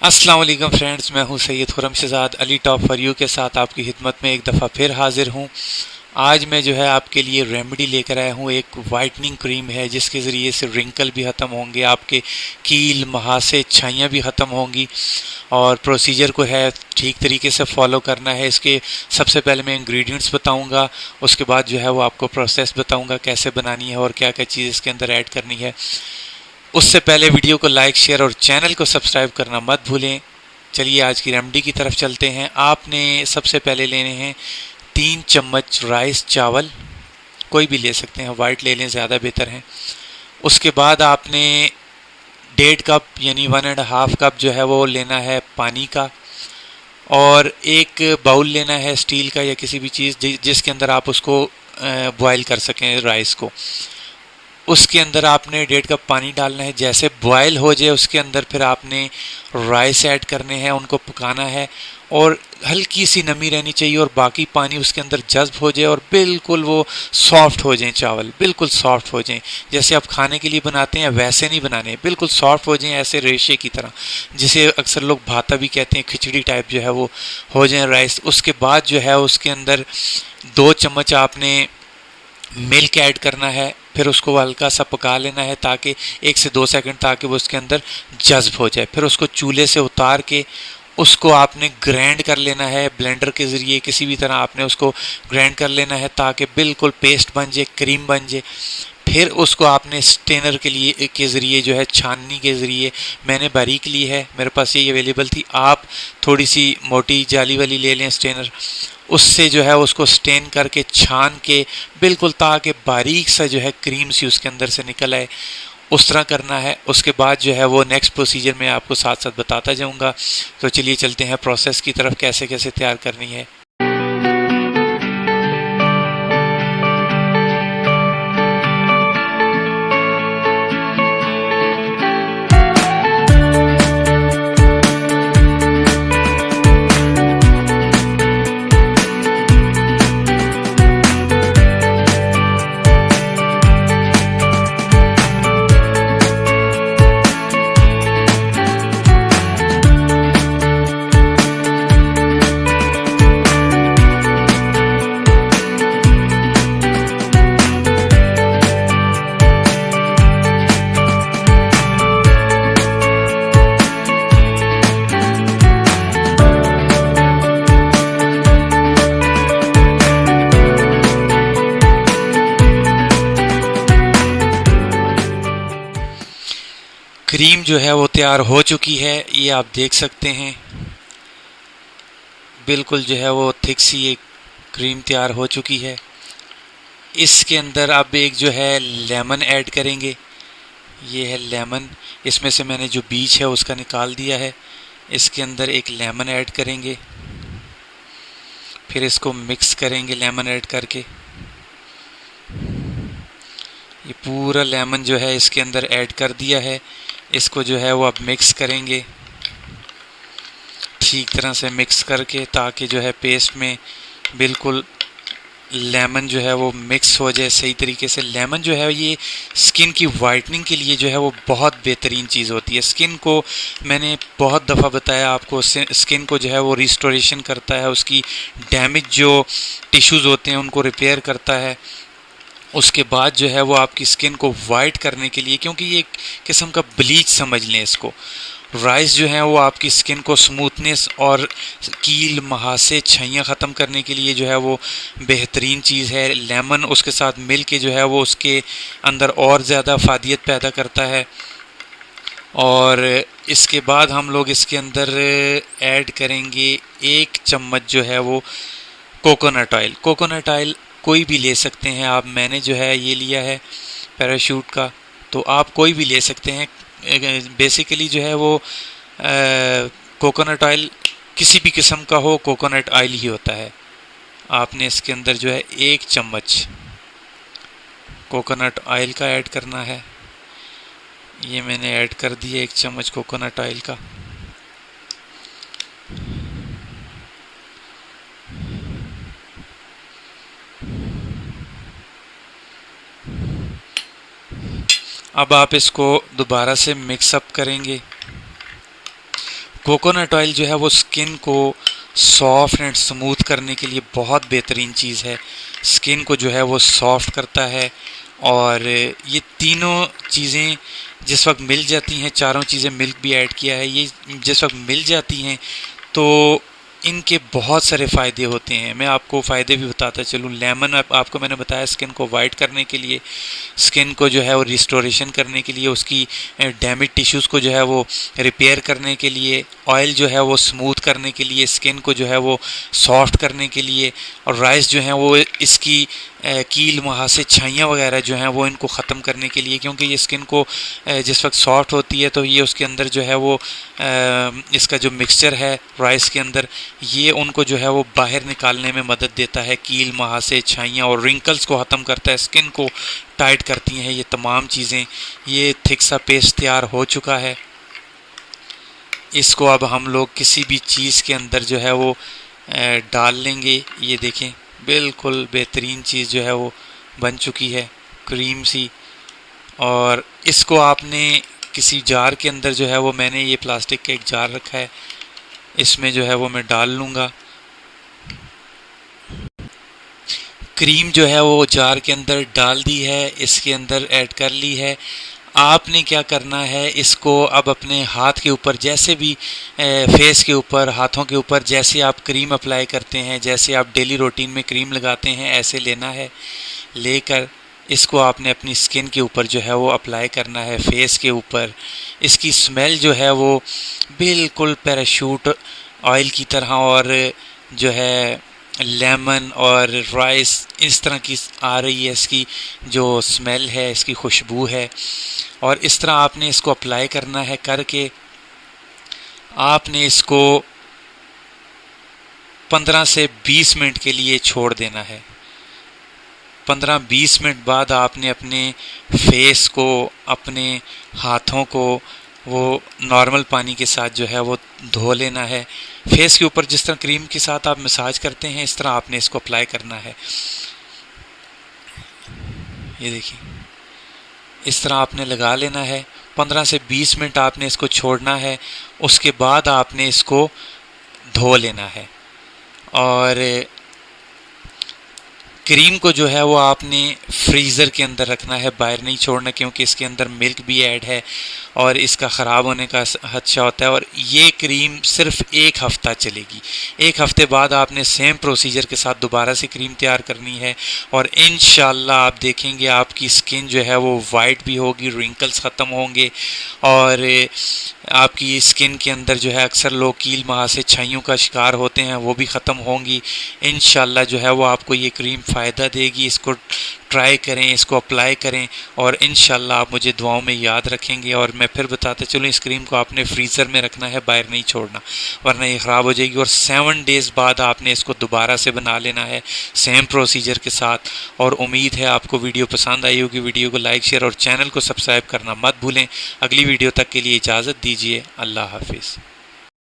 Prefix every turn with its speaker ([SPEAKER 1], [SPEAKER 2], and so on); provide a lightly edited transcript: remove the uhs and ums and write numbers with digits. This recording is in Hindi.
[SPEAKER 1] अस्सलाम वालेकुम फ्रेंड्स, मैं हूं Syed Khurram Shahzad Ali top for you के साथ आपकी खिदमत में एक दफ़ा फिर हाजिर हूं। आज मैं जो है आपके लिए रेमेडी लेकर आया हूं। एक वाइटनिंग क्रीम है जिसके ज़रिए से रिंकल भी ख़त्म होंगे, आपके कील महासे छाइयाँ भी ख़त्म होंगी। और प्रोसीजर को है ठीक तरीके से फॉलो करना है। इसके सबसे पहले मैं इंग्रेडिएंट्स बताऊंगा, उसके बाद जो है वो आपको प्रोसेस बताऊंगा कैसे बनानी है और क्या क्या चीज़ इसके अंदर ऐड करनी है। उससे पहले वीडियो को लाइक, शेयर और चैनल को सब्सक्राइब करना मत भूलें। चलिए आज की रेमेडी की तरफ चलते हैं। आपने सबसे पहले लेने हैं 3 चम्मच राइस चावल, कोई भी ले सकते हैं, वाइट ले लें ज़्यादा बेहतर है। उसके बाद आपने 1.5 कप यानी 1.5 कप जो है वो लेना है पानी का, और एक बाउल लेना है स्टील का या किसी भी चीज़ जिसके अंदर आप उसको बॉयल कर सकें राइस को। उसके अंदर आपने 1.5 कप पानी डालना है। जैसे बॉयल हो जाए उसके अंदर फिर आपने राइस ऐड करने हैं, उनको पकाना है और हल्की सी नमी रहनी चाहिए और बाकी पानी उसके अंदर जज्ब हो जाए और बिल्कुल वो सॉफ्ट हो जाएं, चावल बिल्कुल सॉफ्ट हो जाएं। जैसे आप खाने के लिए बनाते हैं वैसे नहीं बनाने, बिल्कुल सॉफ्ट हो जाएं, ऐसे रेशे की तरह, जिसे अक्सर लोग भाता भी कहते हैं, खिचड़ी टाइप जो है वो हो जाए राइस। उसके बाद जो है उसके अंदर 2 चम्मच आपने मिल्क ऐड करना है, फिर उसको हल्का सा पका लेना है ताकि 1 से 2 सेकंड, ताकि वो उसके अंदर जज्ब हो जाए। फिर उसको चूल्हे से उतार के उसको आपने ग्राइंड कर लेना है ब्लेंडर के ज़रिए, किसी भी तरह आपने उसको ग्राइंड कर लेना है ताकि बिल्कुल पेस्ट बन जाए, क्रीम बन जाए। फिर उसको आपने स्टेनर के ज़रिए जो है, छाननी के ज़रिए, मैंने बारीक ली है, मेरे पास ये अवेलेबल थी, आप थोड़ी सी मोटी जाली वाली ले लें स्टेनर, उससे जो है उसको स्टेन करके छान के बिल्कुल ताकि बारीक सा जो है क्रीम सी उसके अंदर से निकल आए, उस तरह करना है। उसके बाद जो है वो नेक्स्ट प्रोसीजर मैं आपको साथ साथ बताता जाऊंगा। तो चलिए चलते हैं प्रोसेस की तरफ, कैसे कैसे तैयार करनी है। क्रीम जो है वो तैयार हो चुकी है, ये आप देख सकते हैं, बिल्कुल जो है वो थिक सी ये क्रीम तैयार हो चुकी है। इसके अंदर अब एक जो है लेमन ऐड करेंगे, ये है लेमन, इसमें से मैंने जो बीज है उसका निकाल दिया है। इसके अंदर एक लेमन ऐड करेंगे, फिर इसको मिक्स करेंगे लेमन ऐड करके। ये पूरा लेमन जो है इसके अंदर ऐड कर दिया है। इसको जो है वो अब मिक्स करेंगे ठीक तरह से मिक्स करके, ताकि जो है पेस्ट में बिल्कुल लेमन जो है वो मिक्स हो जाए सही तरीके से। लेमन जो है ये स्किन की वाइटनिंग के लिए जो है वो बहुत बेहतरीन चीज़ होती है। स्किन को मैंने बहुत दफ़ा बताया आपको, स्किन को जो है वो रिस्टोरेशन करता है, उसकी डैमेज जो टिश्यूज़ होते हैं उनको रिपेयर करता है। उसके बाद जो है वो आपकी स्किन को वाइट करने के लिए, क्योंकि ये एक किस्म का ब्लीच समझ लें इसको, राइस जो है वो आपकी स्किन को स्मूथनेस और कील महासे छाइयाँ ख़त्म करने के लिए जो है वो बेहतरीन चीज़ है। लेमन उसके साथ मिल के जो है वो उसके अंदर और ज़्यादा अफादियत पैदा करता है। और इसके बाद हम लोग इसके अंदर ऐड करेंगे 1 चम्मच जो है वो कोकोनट ऑयल। कोकोनट ऑयल कोई भी ले सकते हैं आप, मैंने जो है ये लिया है पैराशूट का, तो आप कोई भी ले सकते हैं। बेसिकली जो है वो कोकोनट ऑयल किसी भी किस्म का हो, कोकोनट ऑयल ही होता है। आपने इसके अंदर जो है 1 चम्मच कोकोनट ऑयल का ऐड करना है। ये मैंने ऐड कर दिया 1 चम्मच कोकोनट ऑयल का। अब आप इसको दोबारा से मिक्सअप करेंगे कोकोनट ऑयल जो है वो स्किन को सॉफ्ट एंड स्मूथ करने के लिए बहुत बेहतरीन चीज़ है। स्किन को जो है वो सॉफ्ट करता है, और ये तीनों चीज़ें जिस वक्त मिल जाती हैं, चारों चीज़ें, मिल्क भी ऐड किया है, ये जिस वक्त मिल जाती हैं तो इनके बहुत सारे फ़ायदे होते हैं। मैं आपको फ़ायदे भी बताता चलूँ। लेमन आपको मैंने बताया स्किन को वाइट करने के लिए, स्किन को जो है वो रिस्टोरेशन करने के लिए, उसकी डैमेज टिश्यूज़ को जो है वो रिपेयर करने के लिए, ऑयल जो है वो स्मूथ करने के लिए, स्किन को जो है वो सॉफ्ट करने के लिए, और राइस जो है वो इसकी कील, मुहासे, छाइयाँ वगैरह जो हैं वो इनको ख़त्म करने के लिए, क्योंकि ये स्किन को जिस वक्त सॉफ्ट होती है तो ये उसके अंदर जो है वो इसका जो मिक्सचर है राइस के अंदर, ये उनको जो है वो बाहर निकालने में मदद देता है। कील, मुहासे, छाइयाँ और रिंकल्स को ख़त्म करता है, स्किन को टाइट करती हैं ये तमाम चीज़ें। ये थिक सा पेस्ट तैयार हो चुका है। इसको अब हम लोग किसी भी चीज़ के अंदर जो है वो डाल लेंगे। ये देखें, बिल्कुल बेहतरीन चीज़ जो है वो बन चुकी है, क्रीम सी। और इसको आपने किसी जार के अंदर जो है वो, मैंने ये प्लास्टिक का एक जार रखा है, इसमें जो है वो मैं डाल लूँगा। क्रीम जो है वो जार के अंदर डाल दी है, इसके अंदर ऐड कर ली है। आपने क्या करना है, इसको अब अपने हाथ के ऊपर, जैसे भी फेस के ऊपर, हाथों के ऊपर जैसे आप क्रीम अप्लाई करते हैं, जैसे आप डेली रूटीन में क्रीम लगाते हैं, ऐसे लेना है। लेकर इसको आपने अपनी स्किन के ऊपर जो है वो अप्लाई करना है, फेस के ऊपर। इसकी स्मेल जो है वो बिल्कुल पैराशूट ऑयल की तरह, और जो है लेमन और राइस इस तरह की आ रही है। इसकी जो स्मेल है, इसकी खुशबू है। और इस तरह आपने इसको अप्लाई करना है। करके आपने इसको 15 से 20 मिनट के लिए छोड़ देना है। 15-20 मिनट बाद आपने अपने फेस को, अपने हाथों को वो नॉर्मल पानी के साथ जो है वो धो लेना है। फेस के ऊपर जिस तरह क्रीम के साथ आप मसाज करते हैं, इस तरह आपने इसको अप्लाई करना है। ये देखिए, इस तरह आपने लगा लेना है। 15 से 20 मिनट आपने इसको छोड़ना है। उसके बाद आपने इसको धो लेना है। और क्रीम को जो है वो आपने फ्रीज़र के अंदर रखना है, बाहर नहीं छोड़ना, क्योंकि इसके अंदर मिल्क भी ऐड है और इसका ख़राब होने का खदशा होता है। और ये क्रीम सिर्फ 1 हफ़्ता चलेगी। 1 हफ़्ते बाद आपने सेम प्रोसीजर के साथ दोबारा से क्रीम तैयार करनी है, और इंशाल्लाह आप देखेंगे आपकी स्किन जो है वो वाइट भी होगी, रिंकल्स ख़त्म होंगे, और आपकी स्किन के अंदर जो है अक्सर लोग कील, मुहासे, छाइयों का शिकार होते हैं, वो भी ख़त्म होंगी। इंशाल्लाह जो है वो आपको ये क्रीम फ़ायदा देगी। इसको ट्राई करें, इसको अप्लाई करें, और इंशाल्लाह आप मुझे दुआओं में याद रखेंगे। और मैं फिर बताते चलूँ, इस क्रीम को आपने फ्रीज़र में रखना है, बाहर नहीं छोड़ना, वरना ये ख़राब हो जाएगी। और 7 डेज़ बाद आपने इसको दोबारा से बना लेना है सेम प्रोसीजर के साथ। और उम्मीद है आपको वीडियो पसंद आई होगी। वीडियो को लाइक, शेयर और चैनल को सब्सक्राइब करना मत भूलें। अगली वीडियो तक के लिए इजाज़त दीजिए। अल्लाह हाफिज़।